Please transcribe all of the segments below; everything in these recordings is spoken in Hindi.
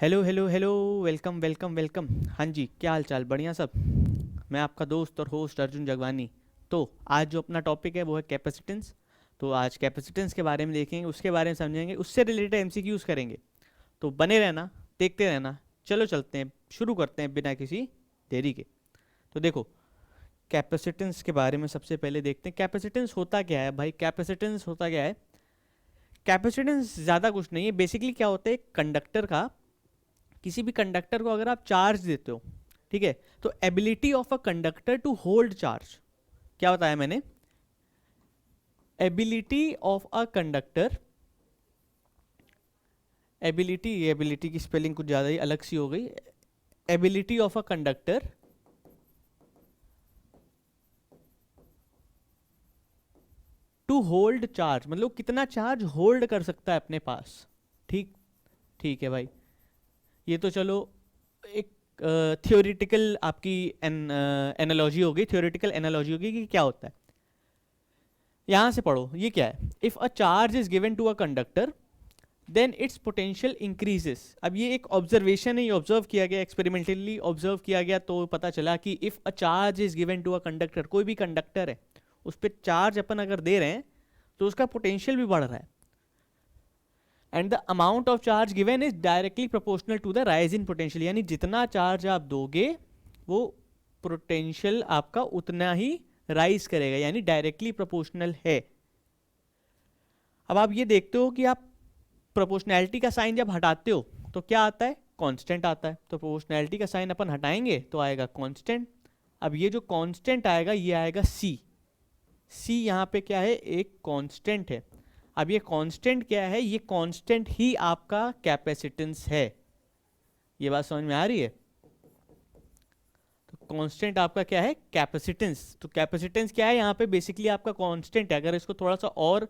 Hello hello hello. Welcome welcome welcome. हाँ जी, क्या हाल चाल? बढ़िया सब। मैं आपका दोस्त और होस्ट अर्जुन जगवानी। तो आज जो अपना टॉपिक है वो है कैपेसिटेंस। तो आज कैपेसिटेंस के बारे में देखेंगे, उसके बारे में समझेंगे, उससे रिलेटेड एमसीक्यूज करेंगे। तो बने रहना, देखते रहना। चलो चलते हैं, शुरू करते हैं बिना किसी देरी के। तो देखो, कैपेसिटेंस के बारे में सबसे पहले देखते हैं कैपेसिटेंस होता क्या है। भाई कैपेसिटेंस होता क्या है? कैपेसिटेंस ज़्यादा कुछ नहीं है। बेसिकली क्या होता है, कंडक्टर का, किसी भी कंडक्टर को अगर आप चार्ज देते हो, ठीक है, तो ability of a conductor to hold charge, क्या बताया मैंने? Ability of a conductor, ability की स्पेलिंग कुछ ज़्यादा ही अलग सी हो गई। Ability of a conductor to hold charge, मतलब कितना चार्ज होल्ड कर सकता है अपने पास। ठीक, ठीक है भाई। ये तो चलो एक थियोरिटिकल आपकी एनालॉजी हो गई, थियोरिटिकल एनालॉजी होगी कि क्या होता है। यहां से पढ़ो, ये क्या है? If a charge is given to a conductor then its potential increases. अब ये एक ऑब्जर्वेशन है, ये ऑब्जर्व किया गया, एक्सपेरिमेंटली ऑब्जर्व किया गया, तो पता चला कि if a charge is given to a conductor, कोई भी कंडक्टर है उस पर चार्ज अपन अगर दे रहे हैं तो उसका पोटेंशियल भी बढ़ रहा है। And the amount of charge given is directly proportional to the rise in potential, यानी जितना चार्ज आप दोगे वो पोटेंशियल आपका उतना ही राइज करेगा, यानी डायरेक्टली प्रोपोर्शनल है। अब आप ये देखते हो कि आप प्रोपोर्शनैलिटी का साइन जब हटाते हो तो क्या आता है? कांस्टेंट आता है। तो प्रोपोर्शनैलिटी का साइन अपन हटाएंगे तो आएगा कांस्टेंट। अब ये जो कांस्टेंट आएगा ये आएगा सी। सी यहाँ पे क्या है? एक कांस्टेंट है। अब ये कांस्टेंट क्या है? ये कांस्टेंट ही आपका कैपेसिटेंस है। ये बात समझ में आ रही है? तो कांस्टेंट आपका क्या है? कैपेसिटेंस। तो कैपेसिटेंस क्या है यहाँ पे? बेसिकली आपका कांस्टेंट है। अगर इसको थोड़ा सा और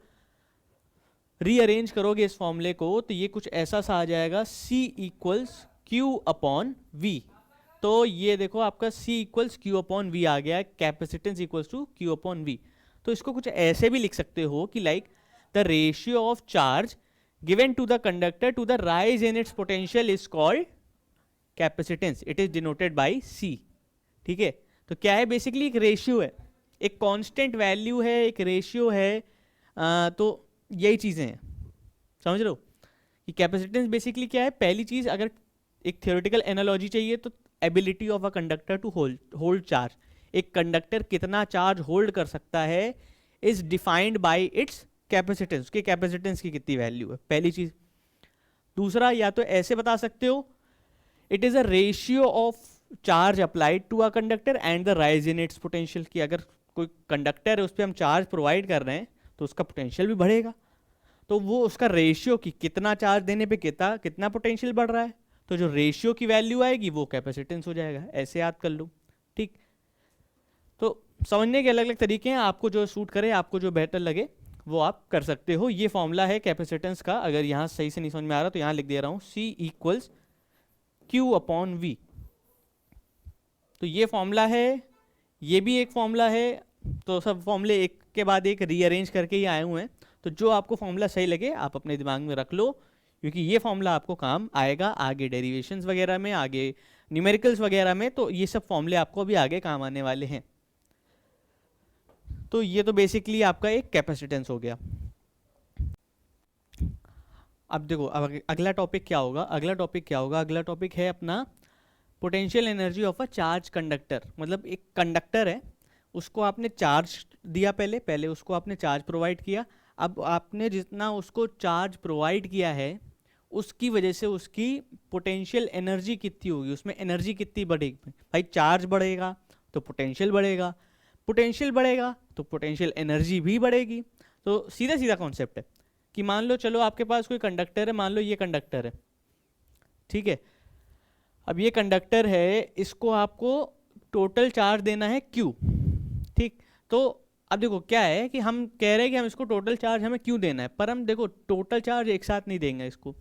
रीअरेंज करोगे इस फॉर्मूले को तो ये कुछ ऐसा सा आ जाएगा, C equals Q upon V. तो ये देखो आपका C equals Q upon V आ गया है, capacitance equals to Q upon V. तो इसको कुछ ऐसे भी लिख सकते हो कि like the ratio of charge given to the conductor to the rise in its potential is called capacitance, it is denoted by C। ठीक है, तो क्या है? बेसिकली एक रेशियो है, एक कांस्टेंट वैल्यू है, एक रेशियो है। तो यही चीज़ें हैं, समझ रहे हो कि कैपेसिटेंस बेसिकली क्या है? पहली चीज़, अगर एक थियोरेटिकल एनालॉजी चाहिए तो ability of a conductor to hold charge, एक कंडक्टर कितना चार्ज होल्ड कर सकता है is defined by its capacitance, उसके कैपेसिटेंस की कितनी वैल्यू है, पहली चीज़। दूसरा, या तो ऐसे बता सकते हो, it is a ratio of charge applied to a conductor and the rise in its potential, कि अगर कोई कंडक्टर है उस पर हम चार्ज प्रोवाइड कर रहे हैं तो उसका पोटेंशियल भी बढ़ेगा। तो वो उसका रेशियो, कि कितना चार्ज देने पे कितना कितना पोटेंशियल बढ़ रहा है, तो जो रेशियो की वैल्यू आएगी वो कैपेसिटेंस हो जाएगा। ऐसे याद कर लो। ठीक, तो समझने के अलग अलग तरीके हैं, आपको जो सूट करे, आपको जो बेटर लगे वो आप कर सकते हो। ये फॉर्मूला है कैपेसिटेंस का। अगर यहाँ सही से नहीं समझ में आ रहा तो यहाँ लिख दे रहा हूँ, C equals Q upon V. तो ये फॉर्मूला है, ये भी एक फॉर्मूला है। तो सब फॉर्मूले एक के बाद एक रीअरेंज करके ही आए हुए हैं। तो जो आपको फॉर्मूला सही लगे आप अपने दिमाग में रख लो, क्योंकि ये फॉर्मूला आपको काम आएगा आगे डेरिवेशंस वगैरह में, आगे न्यूमेरिकल्स वगैरह में। तो ये सब फॉर्मूले आपको भी आगे काम आने वाले हैं। तो ये तो बेसिकली आपका एक कैपेसिटेंस हो गया। अब देखो, अब अगला टॉपिक क्या होगा? अगला टॉपिक क्या होगा? अगला टॉपिक है अपना potential energy of a charge conductor. मतलब एक कंडक्टर है, उसको आपने चार्ज दिया, पहले पहले उसको आपने चार्ज प्रोवाइड किया। अब आपने जितना उसको चार्ज प्रोवाइड किया है उसकी वजह से उसकी पोटेंशियल एनर्जी कितनी होगी, उसमें एनर्जी कितनी बढ़ेगी। भाई चार्ज बढ़ेगा तो पोटेंशियल बढ़ेगा, पोटेंशियल बढ़ेगा तो पोटेंशियल एनर्जी भी बढ़ेगी। तो सीधा सीधा कॉन्सेप्ट है कि मान लो, चलो आपके पास कोई कंडक्टर है, मान लो ये कंडक्टर है, ठीक है। अब ये कंडक्टर है, इसको आपको टोटल चार्ज देना है Q, ठीक। तो अब देखो क्या है कि हम कह रहे हैं कि हम इसको टोटल चार्ज हमें क्यों देना है, पर हम देखो टोटल चार्ज एक साथ नहीं देंगे इसको,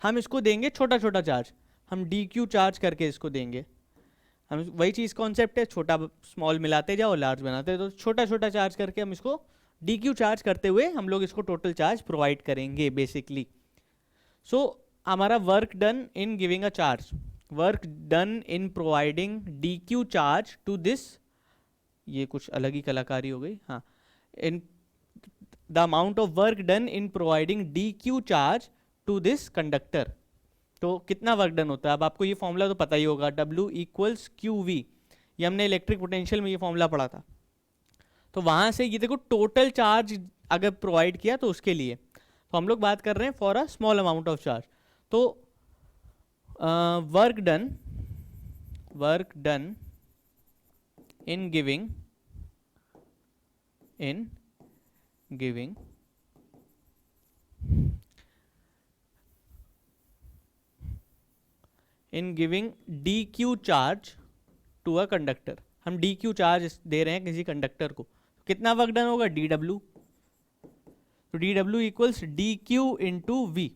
हम इसको देंगे छोटा छोटा चार्ज, हम DQ चार्ज करके इसको देंगे। हम वही चीज़ कॉन्सेप्ट है, छोटा स्मॉल मिलाते जाओ लार्ज बनाते, तो छोटा छोटा चार्ज करके हम इसको DQ चार्ज करते हुए हम लोग इसको टोटल चार्ज प्रोवाइड करेंगे बेसिकली। सो हमारा work done in giving a charge, work done in providing D Q charge to this, ये कुछ अलग ही कलाकारी हो गई, हाँ, in the amount of work done in providing D Q charge to this conductor. तो कितना वर्क डन होता है, अब आपको ये फॉर्मूला तो पता ही होगा, W इक्वल्स क्यू वी, ये हमने इलेक्ट्रिक पोटेंशियल में ये फॉर्मूला पढ़ा था। तो वहाँ से ये देखो टोटल चार्ज अगर प्रोवाइड किया तो उसके लिए, तो हम लोग बात कर रहे हैं for a small amount of charge. तो work done in giving D Q charge to a conductor, हम डी क्यू चार्ज दे रहे हैं किसी कंडक्टर को, कितना वर्क डन होगा, डी डब्ल्यू। तो D W equals D Q into वी।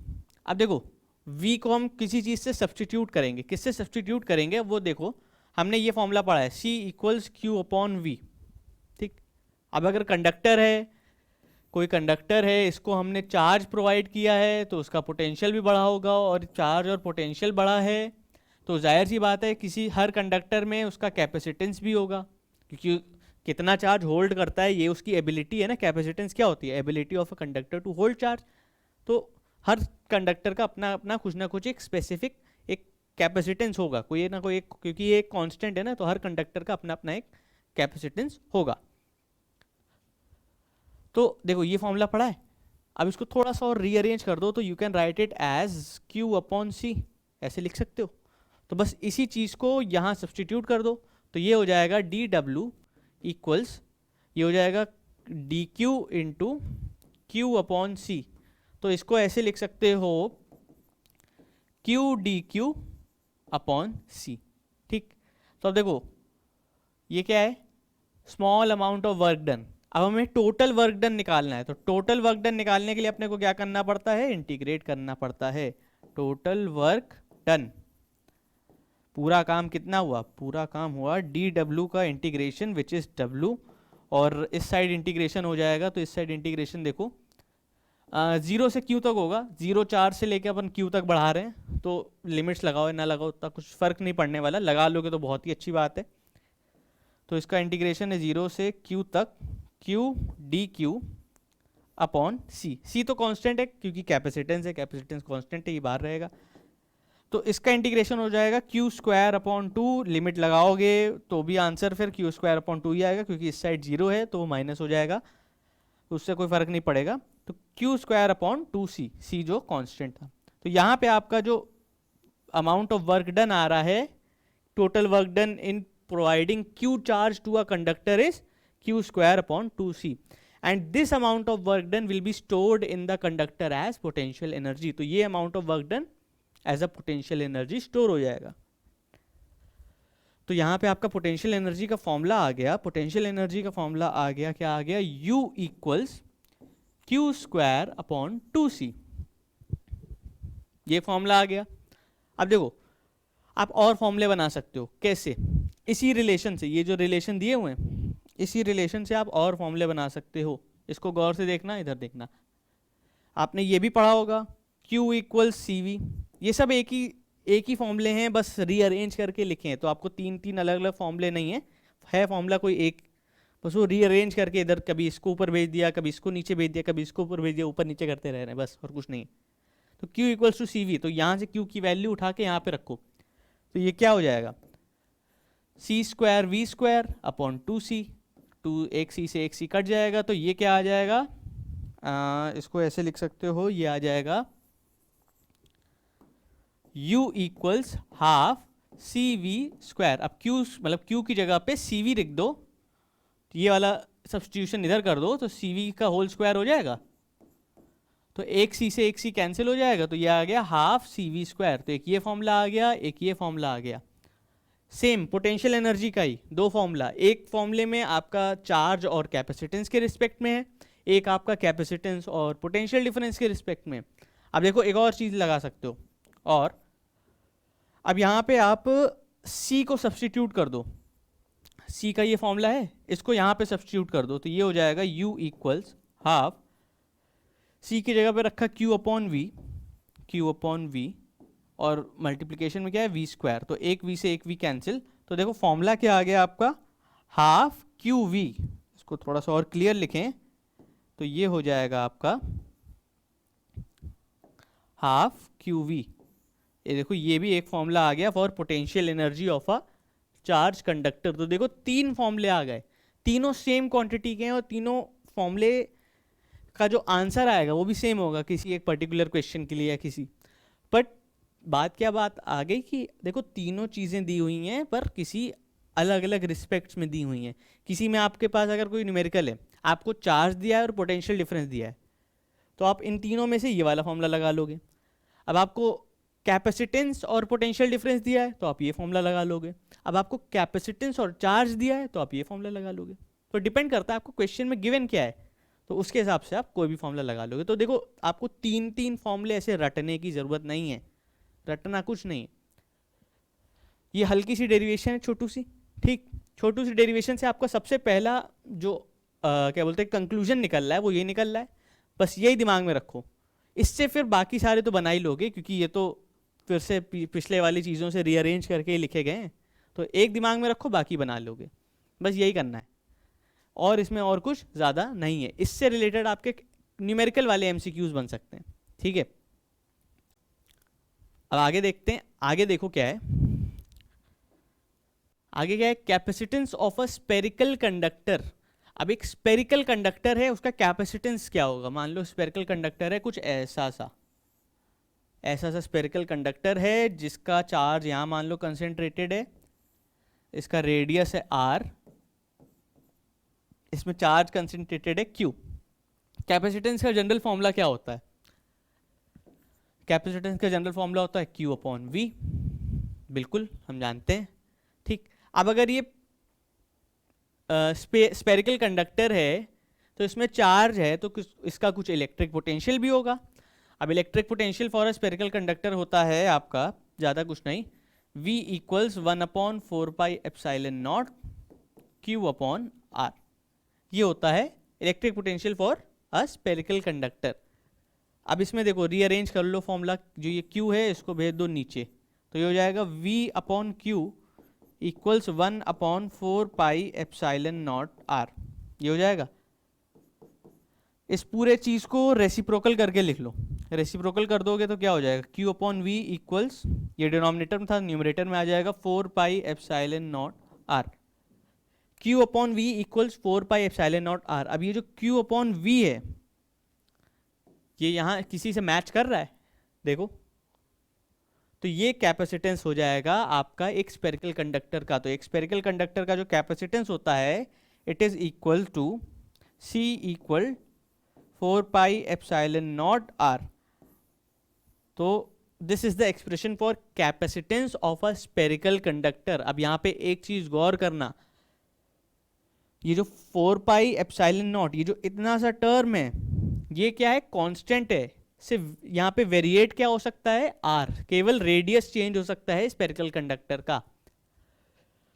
अब देखो v को हम किसी चीज़ से सब्सटीट्यूट करेंगे, किससे सब्सटीट्यूट करेंगे वो देखो, हमने ये फॉर्मूला पढ़ा है, c equals Q upon V, ठीक। अब अगर कंडक्टर है, कोई कंडक्टर है, इसको हमने चार्ज प्रोवाइड किया है तो उसका पोटेंशियल भी बढ़ा होगा, और चार्ज और पोटेंशियल बढ़ा है तो जाहिर सी बात है किसी हर कंडक्टर में उसका कैपेसिटेंस भी होगा, क्योंकि कितना चार्ज होल्ड करता है ये उसकी एबिलिटी है ना। कैपेसिटेंस क्या होती है, ability of a conductor to hold charge. तो हर कंडक्टर का अपना अपना कुछ ना कुछ एक स्पेसिफिक एक कैपेसिटेंस होगा, कोई ना कोई एक, क्योंकि ये एक कांस्टेंट है ना, तो हर कंडक्टर का अपना अपना एक कैपेसिटेंस होगा। तो देखो ये फॉर्मूला पढ़ा है, अब इसको थोड़ा सा और रीअरेंज कर दो तो you can write it as Q upon C, ऐसे लिख सकते हो। तो बस इसी चीज़ को यहाँ सब्सटीट्यूट कर दो, तो ये हो जाएगा डी डब्ल्यू इक्वल्स, ये हो जाएगा D Q into Q upon C. तो इसको ऐसे लिख सकते हो Q D Q upon C, ठीक। तो अब देखो ये क्या है, small amount of work done. अब हमें टोटल वर्क डन निकालना है, तो टोटल वर्क डन निकालने के लिए अपने को क्या करना पड़ता है, इंटीग्रेट करना पड़ता है। टोटल वर्क डन, पूरा काम कितना हुआ, पूरा काम हुआ डी डब्ल्यू का इंटीग्रेशन विच इज डब्ल्यू, और इस साइड इंटीग्रेशन हो जाएगा, तो इस साइड इंटीग्रेशन देखो 0 से q तक होगा, 0 से लेके अपन q तक बढ़ा रहे हैं, तो लिमिट्स लगाओ ना लगाओ उतना कुछ फर्क नहीं पड़ने वाला, लगा लोगे तो बहुत ही अच्छी बात है। तो इसका इंटीग्रेशन है 0 से q तक, q डी क्यू अपॉन सी, सी तो कांस्टेंट है क्योंकि कैपेसिटेंस है, कैपेसिटेंस कांस्टेंट है, ये बाहर रहेगा। तो इसका इंटीग्रेशन हो जाएगा क्यू स्क्वायर अपॉन 2, लिमिट लगाओगे तो भी आंसर फिर क्यू स्क्वायर अपॉन 2 ही आएगा, क्योंकि इस साइड 0 है तो वो माइनस हो जाएगा, तो उससे कोई फर्क नहीं पड़ेगा। तो क्यू स्क्वायर अपॉन 2c, सी जो कांस्टेंट था। तो यहाँ पे आपका जो अमाउंट ऑफ वर्क डन आ रहा है, total work done in providing Q charge to a conductor is Q square upon 2c, and this amount of work done will be stored in the conductor as potential energy. तो ये amount of work done as a potential energy store हो जाएगा। तो यहाँ पे आपका पोटेंशियल एनर्जी का फॉर्मूला आ गया, पोटेंशियल एनर्जी का फॉर्मूला आ गया, क्या आ गया, U equals Q square upon 2c, ये फॉर्मूला आ गया। अब देखो आप और फॉर्मूले बना सकते हो, कैसे, इसी रिलेशन से, ये जो रिलेशन दिए हुए हैं इसी रिलेशन से आप और फॉर्मूले बना सकते हो। इसको गौर से देखना, इधर देखना, आपने ये भी पढ़ा होगा Q इक्वल्स सी वी, ये सब एक ही फॉर्मूले हैं, बस रीअरेंज करके लिखे हैं। तो आपको तीन अलग अलग फॉर्मूले नहीं है फॉर्मूला कोई एक, बस वो रीअरेंज करके इधर कभी इसको ऊपर भेज दिया, कभी इसको नीचे भेज दिया, कभी इसको ऊपर भेज दिया, ऊपर नीचे करते रह रहे हैं, बस और कुछ नहीं है। तो Q equals to C V, तो यहाँ से Q की वैल्यू उठा के यहाँ पे रखो, तो ये क्या हो जाएगा, C square V square upon 2c, एक सी से एक सी कट जाएगा, तो ये क्या आ जाएगा, इसको ऐसे लिख सकते हो, ये आ जाएगा U equals half C V square. अब Q मतलब Q की जगह पे सी वी लिख दो, तो ये वाला सब्स्टिट्यूशन इधर कर दो, तो सी वी का होल स्क्वायर हो जाएगा, तो एक सी से एक सी कैंसिल हो जाएगा, तो ये आ गया हाफ सी वी स्क्वायर। तो एक ये फॉर्मूला आ गया, एक ये फॉर्मूला आ गया। सेम पोटेंशियल एनर्जी का ही दो फॉर्मूला, एक फॉर्मूले में आपका चार्ज और कैपेसिटेंस के रिस्पेक्ट में है, एक आपका कैपेसिटेंस और पोटेंशियल डिफरेंस के रिस्पेक्ट में। अब देखो एक और चीज़ लगा सकते हो, और अब यहाँ पे आप C को सब्स्टिट्यूट कर दो, C का ये फॉर्मूला है, इसको यहाँ पे सब्स्टिट्यूट कर दो, तो ये हो जाएगा U इक्वल्स हाफ, C की जगह पे रखा Q upon V, Q upon V, और मल्टीप्लिकेशन में क्या है वी स्क्वायर, तो एक वी से एक वी कैंसिल, तो देखो फॉर्मूला क्या आ गया आपका, हाफ क्यू वी। इसको थोड़ा सा और क्लियर लिखें तो ये हो जाएगा आपका हाफ क्यू वी। ये देखो ये भी एक फॉर्मूला आ गया for potential energy of a charge conductor. तो देखो तीन फॉर्मूले आ गए, तीनों सेम क्वांटिटी के हैं और तीनों फॉर्मूले का जो आंसर आएगा वो भी सेम होगा किसी एक पर्टिकुलर क्वेश्चन के लिए या किसी। बट बात आ गई कि देखो तीनों चीज़ें दी हुई हैं पर किसी अलग अलग रिस्पेक्ट्स में दी हुई हैं। किसी में आपके पास अगर कोई न्यूमेरिकल है, आपको चार्ज दिया है और पोटेंशियल डिफरेंस दिया है, तो आप इन तीनों में से ये वाला फॉर्मूला लगा लोगे। अब आपको कैपेसिटेंस और पोटेंशियल डिफरेंस दिया है तो आप ये फॉर्मूला लगा लोगे। अब आपको कैपेसिटेंस और चार्ज दिया है तो आप ये फॉर्मूला लगा लोगे। तो डिपेंड करता है आपको क्वेश्चन में गिवन क्या है, तो उसके हिसाब से आप कोई भी फॉर्मूला लगा लोगे। तो देखो आपको तीन तीन फॉर्मूले ऐसे रटने की ज़रूरत नहीं है, रटना कुछ नहीं। ये हल्की सी डेरिवेशन है, छोटू सी, ठीक, छोटू सी डेरिवेशन से आपका सबसे पहला जो क्या बोलते हैं कंक्लूजन निकल रहा है वो ये निकल रहा है, बस यही दिमाग में रखो। इससे फिर बाकी सारे तो बना ही लोगे, क्योंकि ये तो फिर से पिछले वाली चीज़ों से रीअरेंज करके ही लिखे गए हैं। तो एक दिमाग में रखो, बाकी बना लोगे, बस यही करना है, और इसमें और कुछ ज़्यादा नहीं है। इससे रिलेटेड आपके न्यूमेरिकल वाले एमसीक्यूज बन सकते हैं, ठीक है। अब आगे देखते हैं, आगे देखो क्या है, आगे क्या है, capacitance of a spherical conductor. अब एक स्पेरिकल कंडक्टर है, उसका कैपेसिटेंस क्या होगा। मान लो स्पेरिकल कंडक्टर है कुछ ऐसा सा स्पेरिकल कंडक्टर है जिसका चार्ज यहाँ मान लो कंसेंट्रेटेड है, इसका रेडियस है r, इसमें चार्ज कंसेंट्रेटेड है q। कैपेसिटेंस का जनरल फॉर्मूला क्या होता है, कैपेसिटेंस का जनरल फॉर्मूला होता है q अपॉन v, बिल्कुल हम जानते हैं, ठीक। अब अगर ये स्पेरिकल कंडक्टर है तो इसमें चार्ज है तो इसका कुछ इलेक्ट्रिक पोटेंशियल भी होगा। अब electric potential for a spherical conductor होता है आपका ज़्यादा कुछ नहीं, v equals 1/4πε0 q upon r, ये होता है electric potential for a spherical conductor. अब इसमें देखो रीअरेंज कर लो फॉर्मूला, जो ये q है इसको भेज दो नीचे, तो ये हो जाएगा v upon q equals 1/4πε0 r, ये हो जाएगा। इस पूरे चीज को रेसिप्रोकल करके लिख लो, रेसिप्रोकल कर दोगे तो क्या हो जाएगा, q अपॉन वी इक्वल्स, ये डिनोमिनेटर में था न्यूमरेटर में आ जाएगा 4πε0 r, q upon V equals 4πε0 r। अब ये जो q अपॉन वी है ये यहाँ किसी से मैच कर रहा है, देखो, तो ये कैपेसिटेंस हो जाएगा आपका एक स्पेरिकल कंडक्टर का। तो एक स्पेरिकल कंडक्टर का जो कैपेसिटेंस होता है it is equal to c equal 4πε0 r। तो this is the expression for capacitance of a spherical conductor. अब यहाँ पे एक चीज गौर करना, ये जो 4πε0, ये जो इतना सा टर्म है ये क्या है, कांस्टेंट है, सिर्फ यहाँ पे वेरिएट क्या हो सकता है, r, केवल रेडियस चेंज हो सकता है स्पेरिकल कंडक्टर का।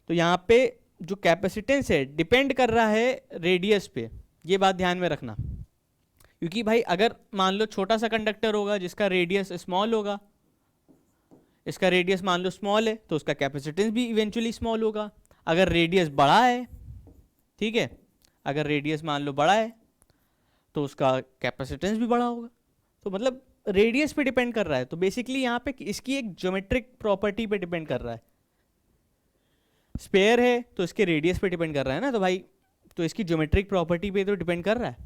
तो यहाँ पे जो कैपेसिटेंस है डिपेंड कर रहा है रेडियस पे, ये बात ध्यान में रखना। क्योंकि भाई अगर मान लो छोटा सा कंडक्टर होगा जिसका रेडियस स्मॉल होगा, इसका रेडियस मान लो स्मॉल है तो उसका कैपेसिटेंस भी इवेंचुअली स्मॉल होगा। अगर रेडियस बड़ा है, ठीक है, अगर रेडियस मान लो बड़ा है तो उसका कैपेसिटेंस भी बड़ा होगा। तो मतलब रेडियस पे डिपेंड कर रहा है। तो बेसिकली यहाँ पे इसकी एक ज्योमेट्रिक प्रॉपर्टी पे डिपेंड कर रहा है। स्पेयर है तो इसके रेडियस पे डिपेंड कर रहा है ना, तो भाई तो इसकी ज्योमेट्रिक प्रॉपर्टी पे तो डिपेंड कर रहा है।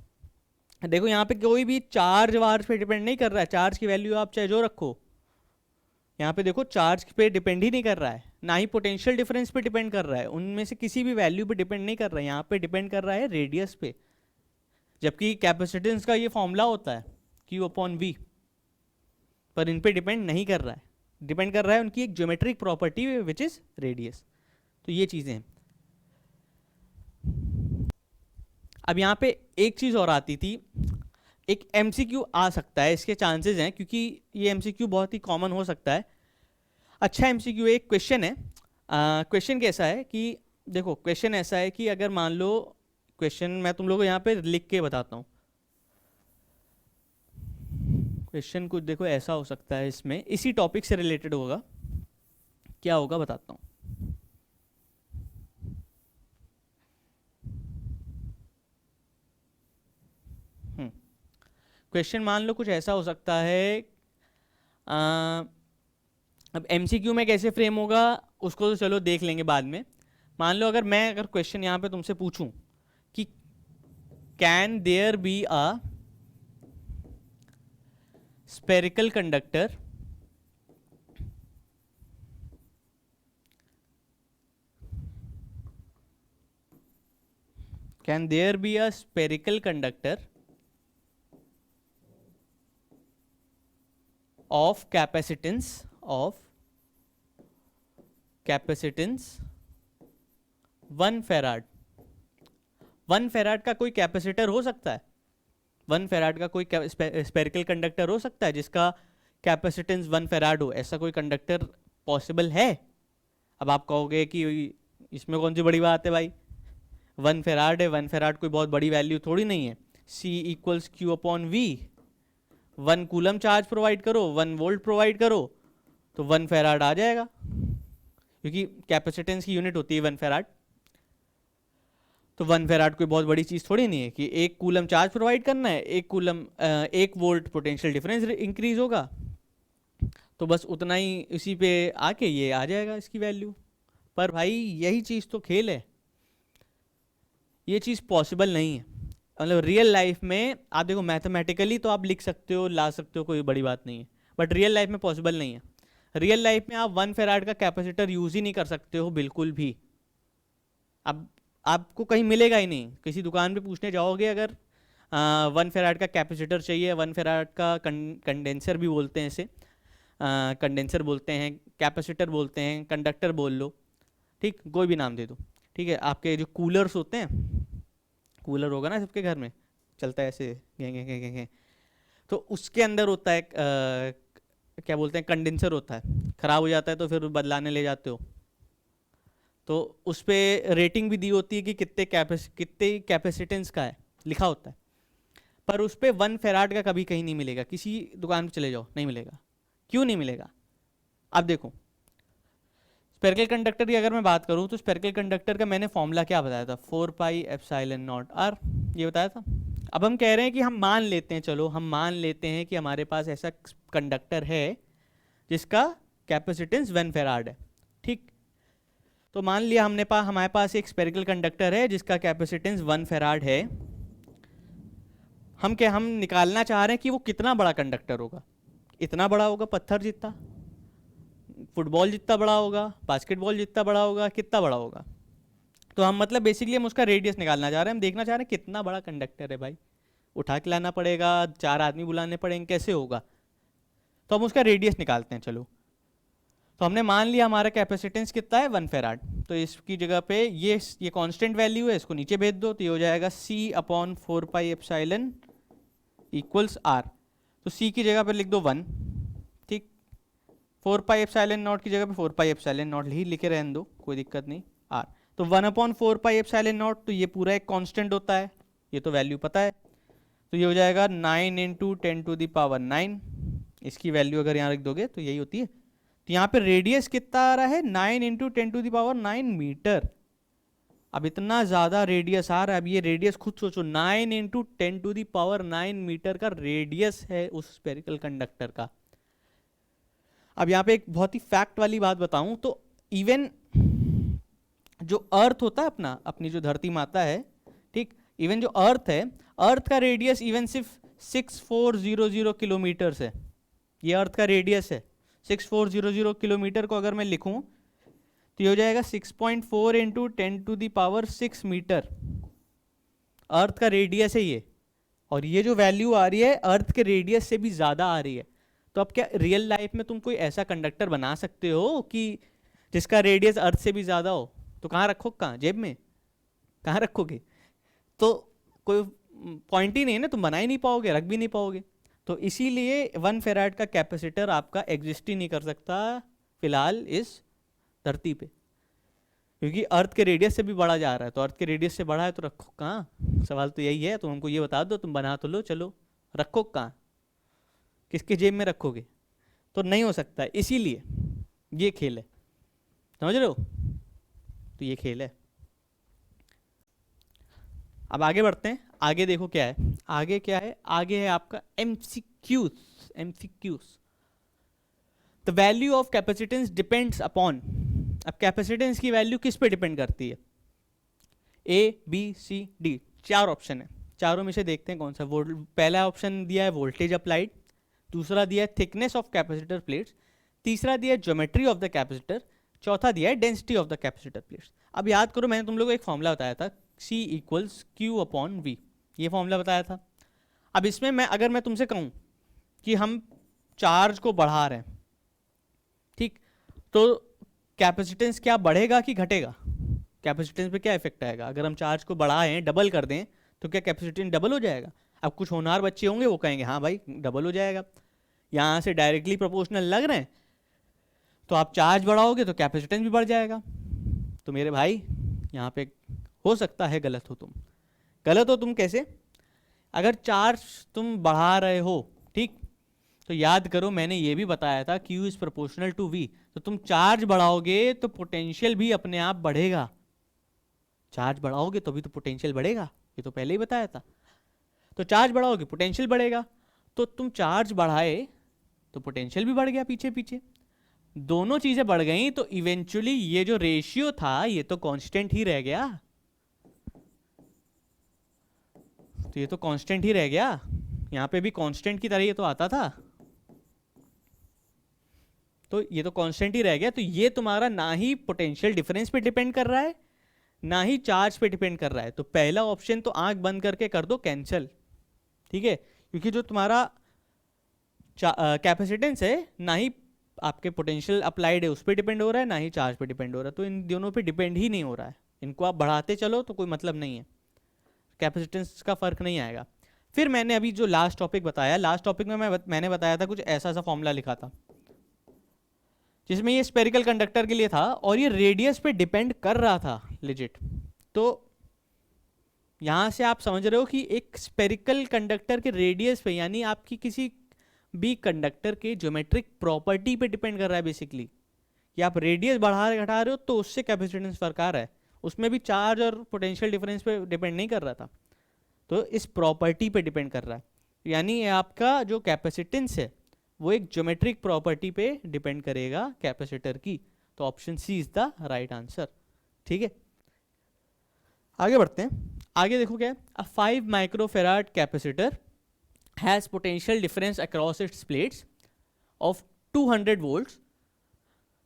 देखो यहाँ पे कोई भी चार्ज वार्ज पे डिपेंड नहीं कर रहा है, चार्ज की वैल्यू आप चाहे जो रखो, यहाँ पे देखो चार्ज पे डिपेंड ही नहीं कर रहा है, ना ही पोटेंशियल डिफरेंस पे डिपेंड कर रहा है, उनमें से किसी भी वैल्यू पे डिपेंड नहीं कर रहा है, यहाँ पे डिपेंड कर रहा है रेडियस पे। जबकि कैपेसिटेंस का ये फॉर्मूला होता है Q अपॉन V, पर इन पे डिपेंड नहीं कर रहा है, डिपेंड कर रहा है उनकी एक geometric property which is radius. तो ये चीज़ें हैं। अब यहाँ पे एक चीज़ और आती थी, एक MCQ आ सकता है, इसके चांसेस हैं क्योंकि ये MCQ बहुत ही कॉमन हो सकता है। अच्छा MCQ एक क्वेश्चन है, क्वेश्चन कैसा है कि देखो क्वेश्चन ऐसा है कि अगर मान लो, क्वेश्चन मैं तुम लोगों को यहाँ पे लिख के बताता हूँ। क्वेश्चन कुछ देखो ऐसा हो सकता है, इसमें इसी टॉपिक से रिलेटेड होगा। क्या होगा बताता हूँ। क्वेश्चन मान लो कुछ ऐसा हो सकता है, अब एमसीक्यू में कैसे फ्रेम होगा उसको तो चलो देख लेंगे बाद में। मान लो अगर क्वेश्चन यहाँ पे तुमसे पूछूं कि can there be a spherical conductor can there be a spherical conductor of capacitance 1 farad. 1 farad का कोई कैपेसिटर हो सकता है? 1 फैराड का कोई स्पेरिकल कंडक्टर हो सकता है जिसका कैपेसिटेंस 1 फैराड हो? ऐसा कोई कंडक्टर पॉसिबल है? अब आप कहोगे कि इसमें कौन सी बड़ी बात है भाई, 1 फैराड है, 1 फैराड कोई बहुत बड़ी वैल्यू थोड़ी नहीं है। C equals Q upon V, 1 coulomb charge provide करो, 1 वोल्ट प्रोवाइड करो तो 1 फैराड आ जाएगा, क्योंकि कैपेसिटेंस की यूनिट होती है 1 फैराड। तो 1 फैराड कोई बहुत बड़ी चीज़ थोड़ी नहीं है कि 1 कूलम चार्ज प्रोवाइड करना है, 1 वोल्ट पोटेंशियल डिफरेंस इंक्रीज होगा, तो बस उतना ही इसी पे आके ये आ जाएगा इसकी वैल्यू। पर भाई यही चीज़ तो खेल है, ये चीज़ पॉसिबल नहीं है। मतलब रियल लाइफ में आप देखो, मैथमेटिकली तो आप लिख सकते हो, ला सकते हो, कोई बड़ी बात नहीं है, बट रियल लाइफ में पॉसिबल नहीं है। रियल लाइफ में आप 1 फैराड का कैपेसिटर यूज़ ही नहीं कर सकते हो बिल्कुल भी। अब आपको कहीं मिलेगा ही नहीं, किसी दुकान पे पूछने जाओगे अगर 1 फैराड का कैपेसिटर चाहिए, 1 फैराड का कंडेंसर भी बोलते हैं इसे, कंडेंसर बोलते हैं, कैपेसिटर बोलते हैं, कंडक्टर बोल लो, ठीक, कोई भी नाम दे दो, ठीक है। आपके जो कूलर्स होते हैं, कूलर होगा ना सबके घर में, चलता है ऐसे गें गें गें गें गें, तो उसके अंदर होता है क्या बोलते हैं, कंडेंसर होता है। ख़राब हो जाता है तो फिर बदलाने ले जाते हो, तो उस पर रेटिंग भी दी होती है कि कितने कैपेसिटेंस का है, लिखा होता है। पर उस पर 1 फैराड का कभी कहीं नहीं मिलेगा, किसी दुकान पे चले जाओ नहीं मिलेगा। क्यों नहीं मिलेगा? अब देखो, स्पेरिकल कंडक्टर की अगर मैं बात करूं तो स्पेरिकल कंडक्टर का मैंने फॉर्मूला क्या बताया था, 4 पाई एप्सिलॉन नॉट आर, ये बताया था। अब हम कह रहे हैं कि हम मान लेते हैं, चलो हम मान लेते हैं कि हमारे पास ऐसा कंडक्टर है जिसका कैपेसिटेंस 1 फैराड है, ठीक। तो मान लिया हमारे पास एक स्पेरिकल कंडक्टर है जिसका कैपेसिटेंस 1 फैराड है। हम निकालना चाह रहे हैं कि वो कितना बड़ा कंडक्टर होगा। इतना बड़ा होगा पत्थर जितना, फुटबॉल जितना बड़ा होगा, बास्केटबॉल जितना बड़ा होगा, कितना बड़ा होगा? तो हम मतलब बेसिकली हम उसका रेडियस निकालना चाह रहे हैं, हम देखना चाह रहे हैं कितना बड़ा कंडक्टर है भाई, उठा के लाना पड़ेगा, 4 आदमी बुलाने पड़ेंगे, कैसे होगा? तो हम उसका रेडियस निकालते हैं। चलो, तो हमने मान लिया हमारा कैपेसिटेंस कितना है, 1 फैराड, तो इसकी जगह पे ये कांस्टेंट वैल्यू है, इसको नीचे भेज दो तो ये हो जाएगा C upon 4 pi epsilon equals R। तो C की जगह पे लिख दो 1, ठीक। 4 पाई एप्सिलॉन नॉट की जगह पे 4 पाई एप्सिलॉन नॉट ही लिखे रहने दो, कोई दिक्कत नहीं, R। तो 1 अपॉन 4 पाई एप्सिलॉन नॉट, तो ये पूरा एक कांस्टेंट होता है, ये तो वैल्यू पता है, तो ये हो जाएगा 9 इंटू 10 टू द पावर 9। इसकी वैल्यू अगर यहाँ रख दोगे तो यही होती है। तो यहाँ पे रेडियस कितना आ रहा है, 9 into 10 to the power 9 metre. अब इतना ज़्यादा रेडियस आ रहा है, अब ये रेडियस खुद सोचो, 9 into 10 to the power 9 metre का रेडियस है उस स्पेरिकल कंडक्टर का। अब यहाँ पे एक बहुत ही फैक्ट वाली बात बताऊं तो इवन जो अर्थ होता है अपनी जो धरती माता है, ठीक, इवन जो अर्थ है, अर्थ का रेडियस इवन सिर्फ 6400 किलोमीटर है। ये अर्थ का रेडियस है 6400 किलोमीटर को अगर मैं लिखूं तो ये हो जाएगा 6.4 into 10 to the power 6 metre. Earth का रेडियस है ये, और ये जो वैल्यू आ रही है अर्थ के रेडियस से भी ज़्यादा आ रही है। तो अब क्या रियल लाइफ में तुम कोई ऐसा कंडक्टर बना सकते हो कि जिसका रेडियस अर्थ से भी ज़्यादा हो? तो कहाँ रखोगे, कहाँ, जेब में कहाँ रखोगे? तो कोई पॉइंट ही नहीं है ना, तुम बना ही नहीं पाओगे, रख भी नहीं पाओगे। तो इसीलिए 1 फैराड का कैपेसिटर आपका एग्जिस्ट ही नहीं कर सकता फिलहाल इस धरती पे, क्योंकि अर्थ के रेडियस से भी बढ़ा जा रहा है। तो अर्थ के रेडियस से बढ़ा है तो रखो कहाँ? सवाल तो यही है, तुम हमको ये बता दो, तुम बना तो लो, चलो रखो कहाँ? किसके जेब में रखोगे? तो नहीं हो सकता है, इसीलिए ये खेल है, समझ रहे हो? तो ये खेल है। अब आगे बढ़ते हैं, आगे देखो क्या है, आगे क्या है, आगे है आपका MCQs. MCQs, the value of capacitance depends upon. अब कैपेसिटेंस की वैल्यू किस पे डिपेंड करती है? ए बी सी डी, चार ऑप्शन है, चारों में से देखते हैं कौन सा। पहला ऑप्शन दिया है वोल्टेज अप्लाइड, दूसरा दिया है थिकनेस ऑफ कैपेसिटर प्लेट्स, तीसरा दिया है ज्योमेट्री ऑफ द कैपेसिटर, चौथा दिया है density of the capacitor plates. अब याद करो, मैंने तुम लोगों को एक फॉर्मूला बताया था, C equals Q upon V, ये फॉर्मूला बताया था। अब इसमें अगर मैं तुमसे कहूँ कि हम चार्ज को बढ़ा रहे हैं, ठीक, तो कैपेसिटेंस क्या बढ़ेगा कि घटेगा? कैपेसिटेंस पे क्या इफेक्ट आएगा? अगर हम चार्ज को बढ़ाएं, डबल कर दें, तो क्या कैपेसिटेंस डबल हो जाएगा? अब कुछ होनहार बच्चे होंगे, वो कहेंगे हाँ भाई डबल हो जाएगा, यहाँ से डायरेक्टली प्रोपोर्शनल लग रहे हैं, तो आप चार्ज बढ़ाओगे तो कैपेसिटेंस भी बढ़ जाएगा। तो मेरे भाई यहाँ पे हो सकता है गलत हो तुम। गलत हो तुम कैसे? अगर चार्ज तुम बढ़ा रहे हो, ठीक, तो याद करो मैंने ये भी बताया था Q is proportional to V, तो तुम चार्ज बढ़ाओगे तो पोटेंशियल भी अपने आप बढ़ेगा। चार्ज बढ़ाओगे तो भी तो पोटेंशियल बढ़ेगा, ये तो पहले ही बताया था। तो चार्ज बढ़ाओगे पोटेंशियल बढ़ेगा, तो तुम चार्ज बढ़ाए तो पोटेंशियल भी बढ़ गया पीछे पीछे, दोनों चीजें बढ़ गई, तो इवेंचुअली ये जो रेशियो था ये तो कांस्टेंट ही रह गया। तो ये तो कांस्टेंट ही रह गया, यहां पे भी कांस्टेंट की तरह ये तो आता था, तो ये तो कांस्टेंट ही रह गया। तो ये तुम्हारा ना ही पोटेंशियल डिफरेंस पे डिपेंड कर रहा है, ना ही चार्ज पे डिपेंड कर रहा है। तो पहला ऑप्शन तो आंख बंद करके कर दो कैंसिल, ठीक है, क्योंकि जो तुम्हारा कैपेसिटेंस है ना ही आपके पोटेंशियल अप्लाइड है उस पर डिपेंड हो रहा है, ना ही चार्ज पे डिपेंड हो रहा है, तो इन दोनों पे डिपेंड ही नहीं हो रहा है। इनको आप बढ़ाते चलो तो कोई मतलब नहीं है, कैपेसिटेंस का फर्क नहीं आएगा। फिर मैंने अभी जो लास्ट टॉपिक बताया, लास्ट टॉपिक में मैंने बताया था कुछ ऐसा सा फॉर्मूला लिखा था जिसमें ये स्पेरिकल कंडक्टर के लिए था और ये रेडियस पे डिपेंड कर रहा था लिजिट। तो यहां से आप समझ रहे हो कि एक स्पेरिकल कंडक्टर के रेडियस पे, यानी आपकी किसी भी कंडक्टर के ज्योमेट्रिक प्रॉपर्टी पे डिपेंड कर रहा है बेसिकली, कि आप रेडियस बढ़ा रहे घटा रहे हो तो उससे कैपेसिटेंस फर्क आ रहा है, उसमें भी चार्ज और पोटेंशियल डिफरेंस पे डिपेंड नहीं कर रहा था, तो इस प्रॉपर्टी पे डिपेंड कर रहा है। यानी आपका जो कैपेसिटेंस है वो एक ज्योमेट्रिक प्रॉपर्टी पे डिपेंड करेगा कैपेसिटर की। तो option C is the right answer, ठीक है। आगे बढ़ते हैं, आगे देखो क्या है, a 5 microfarad capacitor has potential difference across its plates of 200 volts,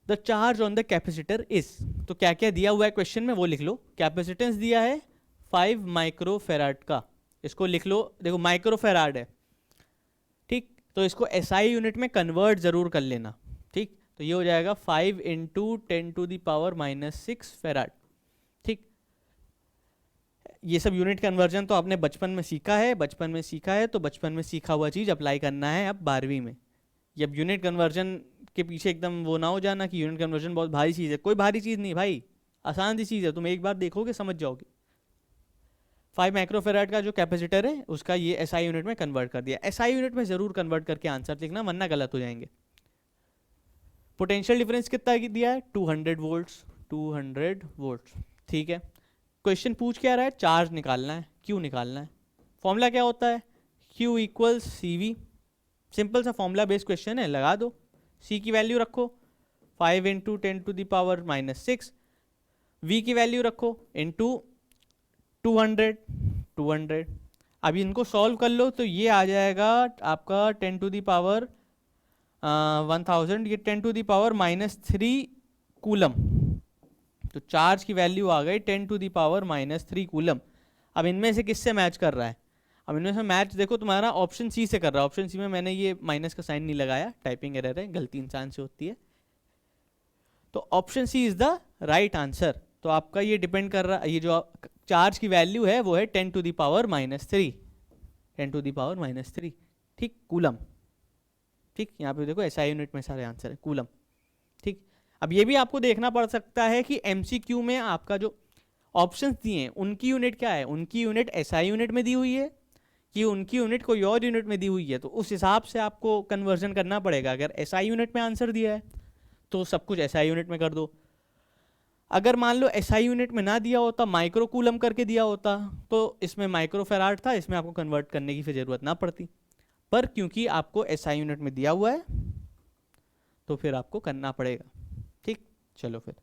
the charge on the capacitor is. तो क्या क्या दिया हुआ है क्वेश्चन में वो लिख लो। कैपेसिटेंस दिया है 5 माइक्रोफेराड का, इसको लिख लो, देखो माइक्रोफेराड है, ठीक, तो इसको SI यूनिट में कन्वर्ट जरूर कर लेना, ठीक। तो ये हो जाएगा 5 इंटू 10⁻⁻⁶ फेराड, ठीक। ये सब यूनिट कन्वर्जन तो आपने बचपन में सीखा है, बचपन में सीखा है तो बचपन में सीखा हुआ चीज़ अप्लाई करना है अब 12वीं में। जब यूनिट कन्वर्जन के पीछे एकदम वो ना हो जाना कि यूनिट कन्वर्जन बहुत भारी चीज़ है, कोई भारी चीज़ नहीं भाई, आसान सी चीज़ है, तुम एक बार देखोगे समझ जाओगे। 5 माइक्रोफेराड का जो कैपेसिटर है उसका ये SI यूनिट में कन्वर्ट कर दिया। SI यूनिट में जरूर कन्वर्ट करके आंसर लिखना वरना गलत हो जाएंगे। पोटेंशियल डिफरेंस कितना दिया है? 200 वोल्ट्स, 200 वोल्ट्स, ठीक है। क्वेश्चन पूछ क्या रहा है? चार्ज निकालना है, Q निकालना है। फॉर्मूला क्या होता है? Q इक्वल्स CV, सिंपल सा फॉर्मूला बेस्ड क्वेश्चन है, लगा दो। C की वैल्यू रखो 5 इंटू 10⁻⁻⁶, V की वैल्यू रखो इंटू 200। अब इनको सॉल्व कर लो तो ये आ जाएगा आपका 10⁻1000, ये 10⁻³ कूलम। तो चार्ज की वैल्यू आ गई 10⁻³ कूलम। अब इनमें से किससे मैच कर रहा है? अब इनमें से मैच देखो तुम्हारा ऑप्शन सी से कर रहा है। ऑप्शन सी में मैंने ये माइनस का साइन नहीं लगाया, टाइपिंग एरर है, गलती इंसान से होती है। तो option C is the right answer. तो आपका ये डिपेंड कर रहा है, ये जो चार्ज की वैल्यू है वो है 10⁻⁻3, 10⁻⁻3, ठीक, कूलम, ठीक। यहाँ पे देखो SI यूनिट में सारे आंसर है कूलम, ठीक। अब ये भी आपको देखना पड़ सकता है कि MCQ में आपका जो ऑप्शंस दिए हैं उनकी यूनिट क्या है, उनकी यूनिट SI यूनिट में दी हुई है कि उनकी यूनिट कोई और यूनिट में दी हुई है, तो उस हिसाब से आपको कन्वर्जन करना पड़ेगा। अगर एसआई यूनिट में आंसर दिया है तो सब कुछ एसआई यूनिट में कर दो। अगर मान लो एसआई यूनिट में ना दिया होता, माइक्रो कूलम करके दिया होता, तो इसमें माइक्रो फेराड था, इसमें आपको कन्वर्ट करने की फिर जरूरत ना पड़ती। पर क्योंकि आपको एसआई यूनिट में दिया हुआ है तो फिर आपको करना पड़ेगा। ठीक, चलो फिर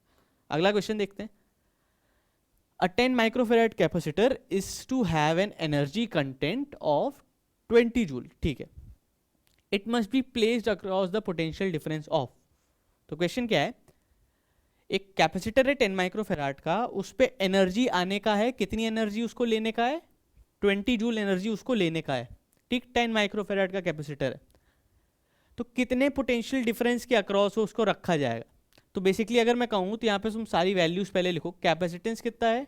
अगला क्वेश्चन देखते हैं। A 10 microfarad capacitor is to have an energy content of 20 joule. ठीक है, it must be placed across the potential difference of। तो क्वेश्चन क्या है, एक कैपेसिटर है 10 माइक्रोफेराड का, उस पे एनर्जी आने का है, कितनी एनर्जी उसको लेने का है, 20 जूल एनर्जी उसको लेने का है। ठीक, 10 माइक्रोफेराड का कैपेसिटर है, तो कितने पोटेंशियल डिफरेंस के अक्रॉस उसको रखा जाएगा। तो बेसिकली अगर मैं कहूँ तो यहाँ पे तुम सारी वैल्यूज पहले लिखो। कैपेसिटेंस कितना है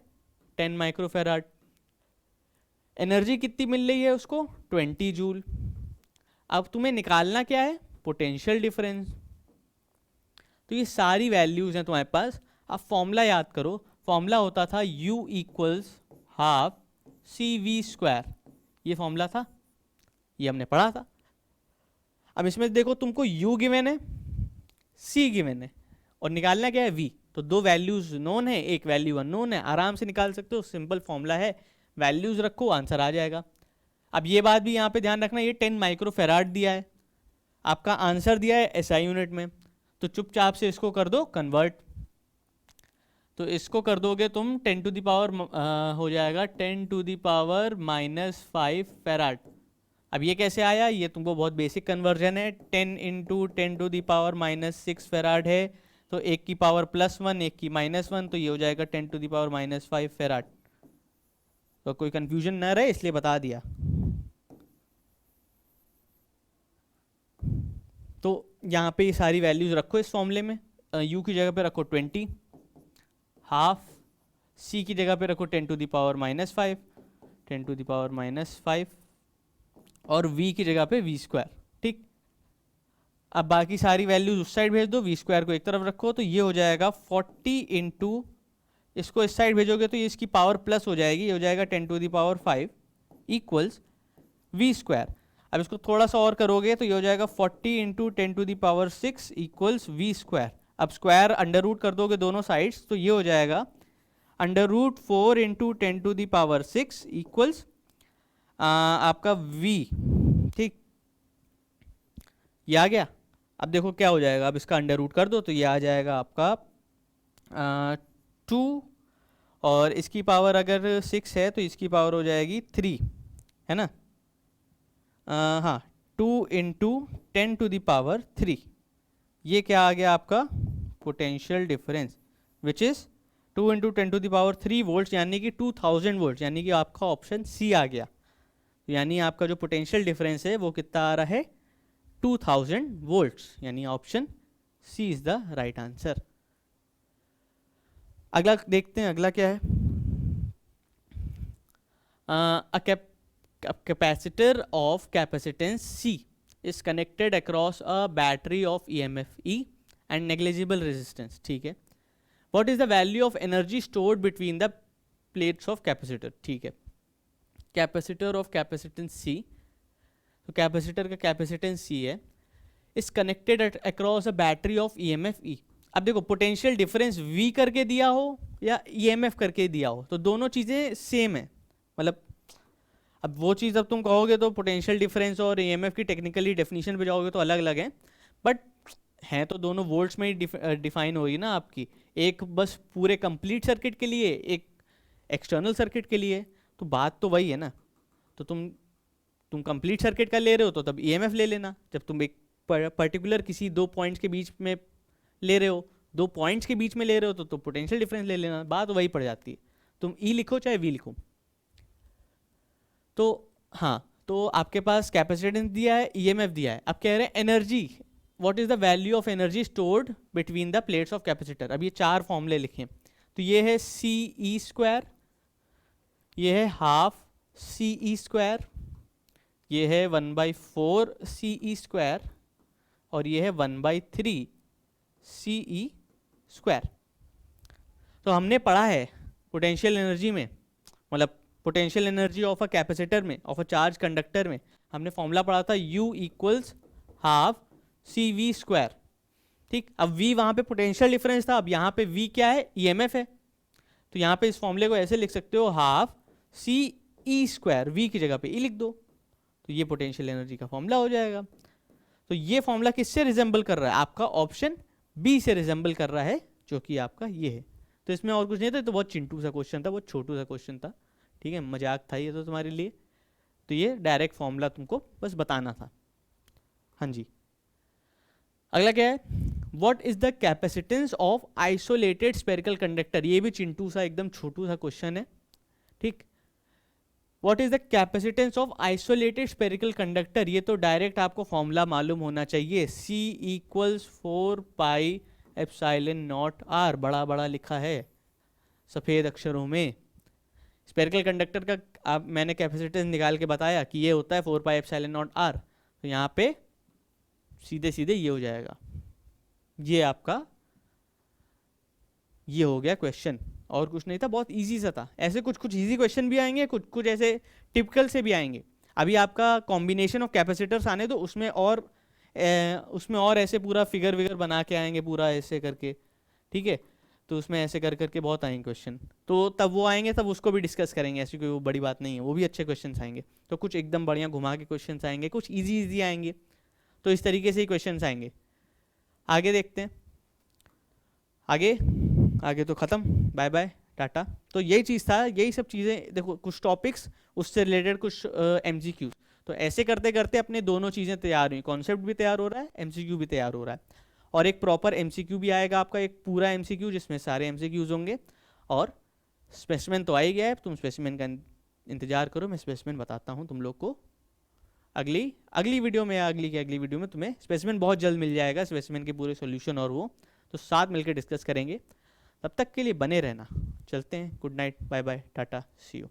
10 माइक्रोफेराड, एनर्जी कितनी मिल रही है उसको 20 जूल। अब तुम्हें निकालना क्या है, पोटेंशियल डिफरेंस। तो ये सारी वैल्यूज हैं तुम्हारे पास। अब फॉर्मूला याद करो, फॉर्मूला होता था U इक्वल्स हाफ CV²। ये फॉर्मूला था, ये हमने पढ़ा था। अब इसमें देखो तुमको U गिवन है, C गिवन है, और निकालना क्या है V। तो दो वैल्यूज नोन है, एक वैल्यू अननोन है, आराम से निकाल सकते हो। सिंपल फॉर्मूला है, वैल्यूज रखो आंसर आ जाएगा। अब ये बात भी यहाँ पे ध्यान रखना, ये 10 माइक्रोफेराड दिया है, आपका आंसर दिया है SI यूनिट में, तो चुपचाप से इसको कर दो कन्वर्ट। तो इसको कर दोगे तुम 10 टू द पावर हो जाएगा 10 टू द पावर -5 फेराड। अब ये कैसे आया, ये तुमको बहुत बेसिक कन्वर्जन है। 10 into 10 to the power -6 farad है, तो एक की पावर +1 एक की -1, तो ये हो जाएगा 10 टू द पावर -5 फेराड। तो कोई कंफ्यूजन ना रहे इसलिए बता दिया। तो यहाँ पे ये सारी वैल्यूज रखो इस फॉर्मूले में। U की जगह पे रखो 20, हाफ, C की जगह पे रखो 10 to the power -5, 10 to the power -5, और V की जगह पे V²। ठीक, अब बाकी सारी वैल्यूज उस साइड भेज दो, V² को एक तरफ रखो, तो ये हो जाएगा 40 इंटू, इसको इस साइड भेजोगे तो ये इसकी पावर प्लस हो जाएगी, ये हो जाएगा 10 to the power 5 equals V²। अब इसको थोड़ा सा और करोगे तो ये हो जाएगा 40 into 10 to the power 6 equals V²। अब स्क्वायर अंडर रूट कर दोगे दोनों साइड्स, तो ये हो जाएगा √4 into 10 to the power 6 equals आपका V। ठीक, ये आ गया। अब देखो क्या हो जाएगा, अब इसका अंडर रूट कर दो तो ये आ जाएगा आपका 2, और इसकी पावर अगर 6 है तो इसकी पावर हो जाएगी 3, है ना। हाँ, 2 इंटू 10 टू द पावर 3, ये क्या आ गया आपका potential difference, which is 2 into 10 to the power 3 volt, यानी कि 2000 वोल्ट, यानी कि आपका ऑप्शन सी आ गया। तो यानी आपका जो पोटेंशियल डिफरेंस है वो कितना आ रहा है 2000 वोल्ट्स, यानी option C is the right answer. अगला देखते हैं, अगला क्या है। A capacitor of capacitance C is connected across a battery of EMF E and negligible resistance। ठीक है, what is the value of energy stored between the plates of capacitor। ठीक है, capacitor of capacitance C, तो कैपेसिटर का कैपेसिटेंस C है, is connected across a battery of EMF E। अब देखो पोटेंशियल डिफरेंस V करके दिया हो या EMF करके दिया हो, तो दोनों चीज़ें सेम है। मतलब अब वो चीज़ अब तुम कहोगे तो पोटेंशियल डिफरेंस और EMF की टेक्निकली डेफिनेशन पे जाओगे तो अलग अलग है, बट हैं तो दोनों वोल्ट्स में ही डिफाइन होगी ना आपकी। एक बस पूरे कंप्लीट सर्किट के लिए, एक एक्सटर्नल सर्किट के लिए, तो बात तो वही है ना। तो तुम कंप्लीट सर्किट का ले रहे हो तो तब EMF ले लेना, जब तुम एक पर्टिकुलर किसी दो पॉइंट्स के बीच में ले रहे हो, दो पॉइंट्स के बीच में ले रहे हो तो पोटेंशियल डिफरेंस ले लेना, बात वही पड़ जाती है। तुम E लिखो चाहे V लिखो। तो हाँ, तो आपके पास कैपेसिटेंस दिया है, EMF दिया है, अब कह रहे हैं energy, what is the value of energy stored between the plates of capacitor. अब ये चार फॉर्मूले लिखे, तो ये है CE², ये है हाफ CE², ये है 1/4 CE², और ये है 1/3 CE²। तो हमने पढ़ा है पोटेंशियल एनर्जी में, मतलब potential energy of a capacitor में, ऑफ अ चार्ज कंडक्टर में हमने फॉर्मूला पढ़ा था U equals half CV square. ठीक, अब V वहाँ पे पोटेंशियल डिफरेंस था, अब यहाँ पे V क्या है, EMF है। तो यहाँ पे इस फॉर्मूले को ऐसे लिख सकते हो, हाफ CE स्क्वायर, V की जगह पे E लिख दो, तो ये पोटेंशियल एनर्जी का फॉर्मूला हो जाएगा। तो ये फॉर्मूला किससे रिजेंबल कर रहा है, आपका ऑप्शन बी से रिजेंबल कर रहा है, जो कि आपका ये है। तो इसमें और कुछ नहीं था, तो बहुत चिंटू सा क्वेश्चन था, बहुत छोटू सा क्वेश्चन था, ठीक है, मजाक था ये तो तुम्हारे लिए। तो ये डायरेक्ट फॉर्मूला तुमको बस बताना था। हाँ जी, अगला क्या है, what is the capacitance of isolated spherical conductor. ये भी चिंटू सा एकदम छोटू सा क्वेश्चन है, ठीक। What is the capacitance of isolated spherical conductor, ये तो डायरेक्ट आपको फॉर्मूला मालूम होना चाहिए, C equals 4 pi epsilon not R, बड़ा बड़ा लिखा है सफ़ेद अक्षरों में। स्फेरिकल कंडक्टर का आप मैंने कैपेसिटेंस निकाल के बताया कि ये होता है 4 पाई एप्सिलॉन नॉट R, तो यहाँ पे सीधे सीधे ये हो जाएगा, ये आपका ये हो गया क्वेश्चन, और कुछ नहीं था, बहुत इजी सा था। ऐसे कुछ कुछ इजी क्वेश्चन भी आएंगे, कुछ कुछ ऐसे टिपिकल से भी आएंगे। अभी आपका कॉम्बिनेशन ऑफ कैपेसिटर्स आने तो उसमें और ऐसे पूरा फिगर विगर बना के आएंगे, पूरा ऐसे करके, ठीक है। तो उसमें ऐसे कर करके बहुत आएंगे क्वेश्चन, तो तब वो आएंगे तब उसको भी डिस्कस करेंगे, ऐसी कोई वो बड़ी बात नहीं है, वो भी अच्छे क्वेश्चन आएंगे। तो कुछ एकदम बढ़िया घुमा के क्वेश्चन आएंगे, कुछ ईजी आएंगे, तो इस तरीके से ही क्वेश्चन आएंगे। आगे देखते हैं, आगे तो ख़त्म, बाय बाय टाटा। तो यही चीज़ था, यही सब चीज़ें देखो, कुछ टॉपिक्स उससे रिलेटेड, कुछ MCQ। तो ऐसे करते करते अपने दोनों चीज़ें तैयार हुई, कॉन्सेप्ट भी तैयार हो रहा है, MCQ भी तैयार हो रहा है, और एक प्रॉपर MCQ भी आएगा आपका, एक पूरा MCQ जिसमें सारे MCQs होंगे, और स्पेसिमेन तो आ ही गया है, तुम स्पेसिमेन का इंतजार करो, मैं स्पेसिमेन बताता हूँ तुम लोग को अगली वीडियो में, या अगली वीडियो में तुम्हें स्पेसिमेन बहुत जल्द मिल जाएगा, स्पेसिमेन के पूरे सॉल्यूशन और वो, तो साथ मिलकर डिस्कस करेंगे। तब तक के लिए बने रहना, चलते हैं, good night, bye bye, tata, see you.